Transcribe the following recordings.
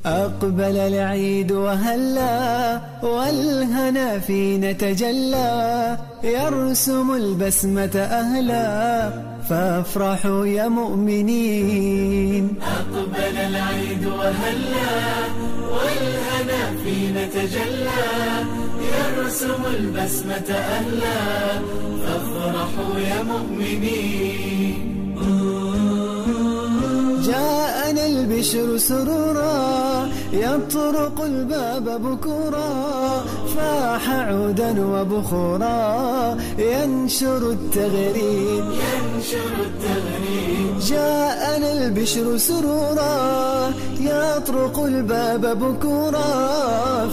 أقبل العيد وهلا والهنا فينا تجلى، يرسم البسمة أهلا فافرحوا يا مؤمنين. أقبل العيد وهلا والهنا فينا تجلى، يرسم البسمة أهلا فافرحوا يا مؤمنين. جاءنا البشر سرورا يطرق الباب بكورا، فاح عودا وبخورا ينشر التغريد. جاءنا البشر سرورا يطرق الباب بكورا،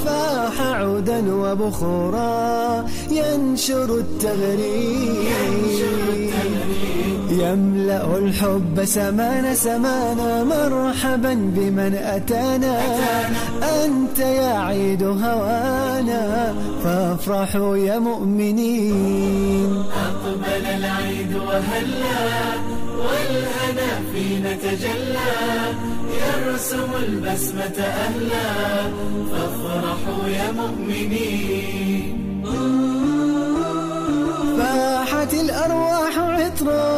فاح عودا وبخورا ينشر التغريد. يملأ الحب سمانا سمانا، مرحبا بمن أتانا، أنت يا عيد هوانا فافرحوا يا مؤمنين. أقبل العيد وهلا والهنا فينا تجلى، يرسم البسمة أهلا فافرحوا يا مؤمنين. فاحت الأرواح عطرا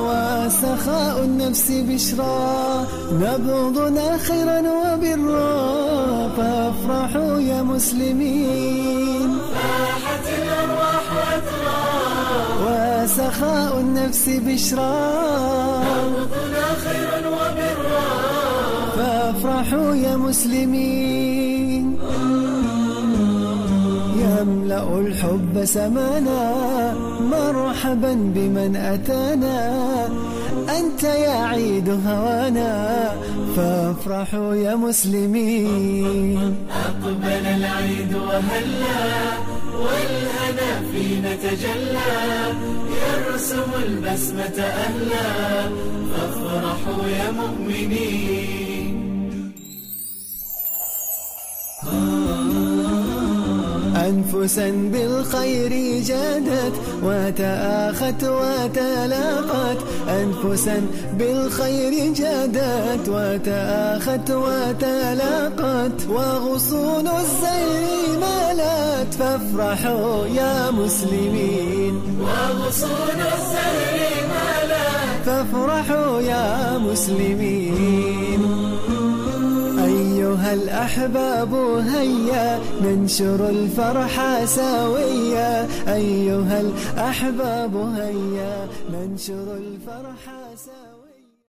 وسخاء النفس بشرا، نبضنا خيرا وبرا فافرحوا يا مسلمين. فاحت الأرواح عطرا وسخاء النفس بشرا، نبضنا خيرا وبرا فافرحوا يا مسلمين. يملأ الحب سمانا، مرحبا بمن أتانا، أنت يا عيد هوانا فافرحوا يا مسلمين. أقبل العيد وهلا والهنا فينا تجلى، يرسم البسمة أهلا فافرحوا يا مؤمنين. أنفسا بالخير جادت وتآخت وتلاقت، أنفسا بالخير جادت وتآخت وتلاقت، وغصون الزير مالت فافرحوا يا مسلمين. وغصون الزير مالت فافرحوا يا مسلمين. أيها الأحباب هيا ننشر الفرح سويا، أيها الأحباب هيا ننشر الفرح سويا.